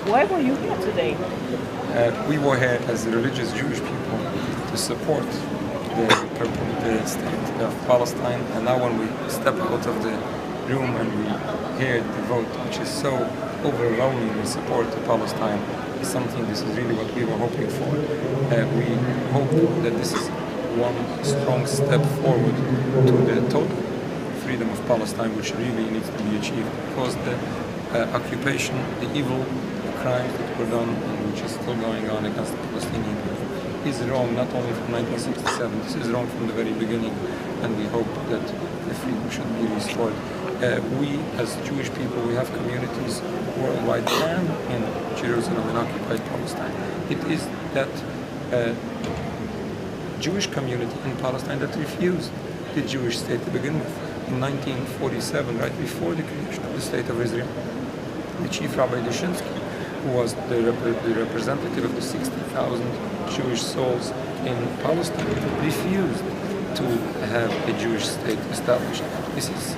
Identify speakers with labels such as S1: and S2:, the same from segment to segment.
S1: Why were you here today?
S2: We were here as religious Jewish people to support the state of Palestine, and now when we step out of the room and we hear the vote, which is so overwhelming in support to Palestine, is something. This is really what we were hoping for. We hope that this is one strong step forward to the total freedom of Palestine, which really needs to be achieved, because the occupation, the evil, the crimes that were done and which is still going on against the Palestinian people is wrong, not only from 1967, this is wrong from the very beginning, and we hope that the freedom should be restored. We, as Jewish people, we have communities worldwide and in Jerusalem and occupied Palestine. It is that Jewish community in Palestine that refused the Jewish state to begin with. In 1947, right before the creation of the State of Israel, the Chief Rabbi Dushinsky, who was the representative of the 60,000 Jewish souls in Palestine, refused to have a Jewish state established. This is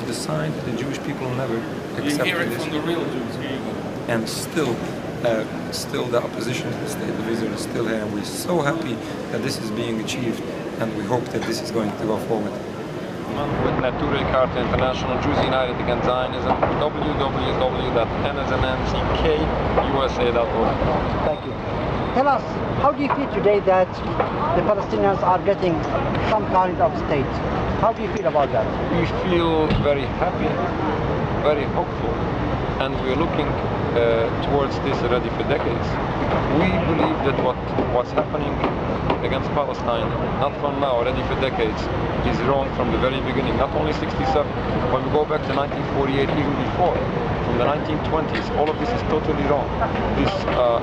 S2: the sign that the Jewish people never accepted this.
S3: You hear it from the real Jews. Here you go.
S2: And still the opposition to the State of Israel is still here, and we're so happy that this is being achieved, and we hope that this is going to go forward.
S4: With Nature Carta International, Jews United Against Zionism, www.nsnnckusa.org.
S5: Thank you. Tell us, how do you feel today that the Palestinians are getting some kind of state? How do you feel about that?
S4: We feel very happy, very hopeful, and we're looking towards this already for decades. We believe that what's happening against Palestine, not from now, already for decades, is wrong from the very beginning, not only 67. When we go back to 1948, even before, from the 1920s, all of this is totally wrong. This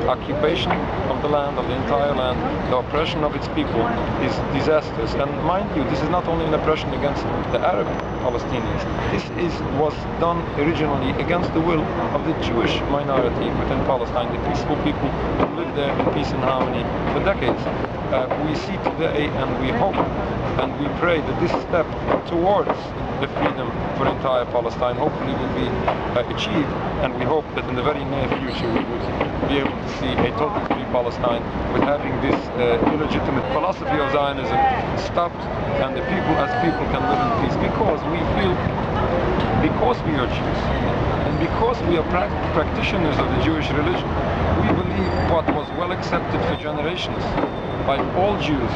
S4: occupation of the land, of the entire land, the oppression of its people is disastrous. And mind you, this is not only an oppression against the Arab Palestinians. This was done originally against the will of the Jewish minority within Palestine, the peaceful people who lived there in peace and harmony for decades. We see today, and we hope and we pray that this step towards the freedom for entire Palestine hopefully will be achieved, and we hope that in the very near future we would be able to see a totally free Palestine with having this illegitimate philosophy of Zionism stopped, and the people as people can live in peace, because we feel, because we are Jews and because we are practitioners of the Jewish religion, we believe what was well accepted for generations by all Jews.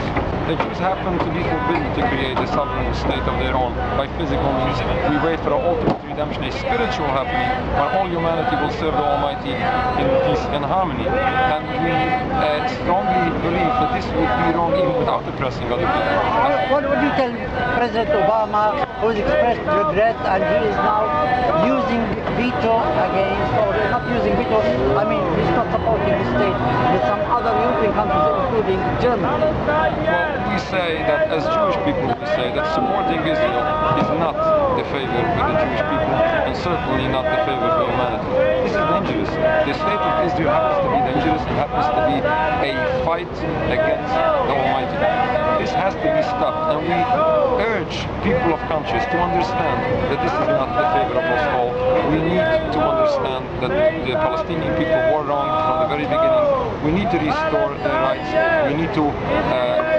S4: The Jews happen to be forbidden to create a sovereign state of their own by physical means. We wait for our ultimate redemption, a spiritual happening, when all humanity will serve the Almighty in peace and harmony. And we strongly believe that this would be wrong even without oppressing other people.
S5: What would you tell President Obama, who has expressed regret and he is now using veto against, or not using veto, I mean he's not supporting the state with some other European countries, including Germany?
S4: Well, we say that as Jewish people, we say that supporting Israel is not the favor for the Jewish people, and certainly not the favor for humanity. This is dangerous. The state of Israel happens to be dangerous. It happens to be a fight against the Almighty. This has to be stopped, and we urge people of conscience to understand that this is not the favor of us all. We need to understand that the Palestinian people were wrong from the very beginning. We need to restore their rights. We need to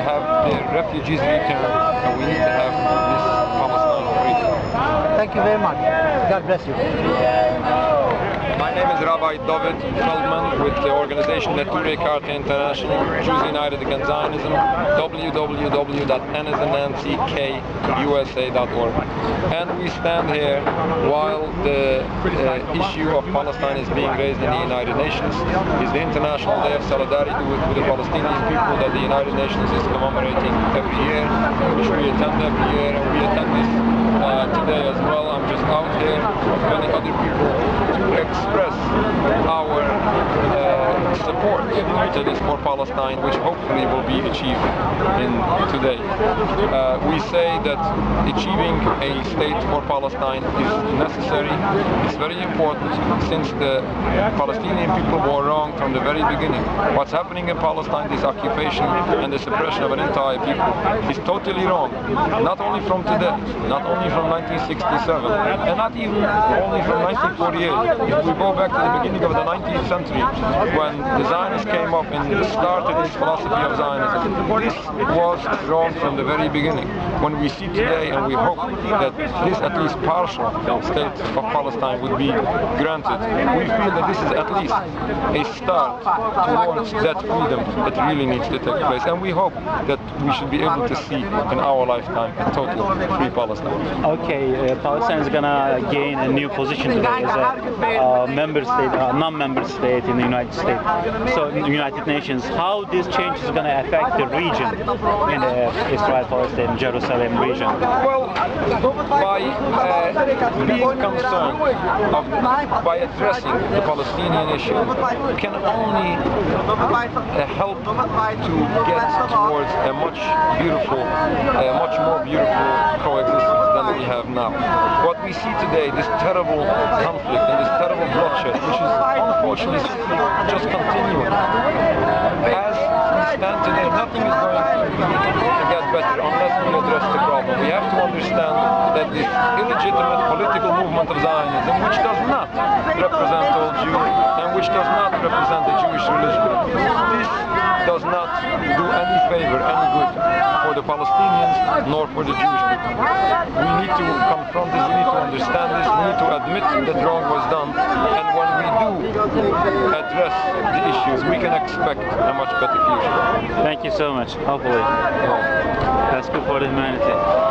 S4: have their refugees returned, and we need to have this Palestine free.
S5: Thank you very much. God bless you.
S4: My name is Rabbi David Feldman with the organization Nature Carta International, Jews United Against Zionism, www.nsnnckusa.org. And we stand here while the issue of Palestine is being raised in the United Nations. It's the International Day of Solidarity with the Palestinian people that the United Nations is commemorating every year, which we attend every year, and we attend this today as well. I'm just out here with many other people to express our support support that is for Palestine, which hopefully will be achieved in today. We say that achieving a state for Palestine is necessary. It's very important, since the Palestinian people were wrong from the very beginning. What's happening in Palestine, this occupation and the suppression of an entire people, is totally wrong. Not only from today, not only from 1967, and not even only from 1948. If we go back to the beginning of the 19th century, when the Zionists came up and started this philosophy of Zionism, this was wrong from the very beginning. When we see today, and we hope that this at least partial state of Palestine would be granted, we feel that this is at least a start towards that freedom that really needs to take place. And we hope that we should be able to see in our lifetime a total free Palestine.
S1: Okay, Palestine is gonna gain a new position today as a member state, non-member state in the United States, so in the United Nations. How this change is gonna affect the region in the Israel-Palestine, Jerusalem region?
S4: Well, by being concerned by addressing the Palestinian issue, can only help to get towards a much more beautiful coexistence than we have now. What we see today, this terrible conflict and this terrible bloodshed, which is unfortunately just continuing. As we stand today, nothing is going to get better unless we address the problem. We have to understand that this illegitimate political movement of Zionism, which does not represent all Jews and which does not represent the Jewish religion, this does not do any favor, any good for the Palestinians nor for the Jewish people. We need to confront this, we need to understand this, we need to admit that wrong was done, and when we do address the issues, we can expect a much better future.
S1: Thank you so much. Hopefully. That's good for the humanity.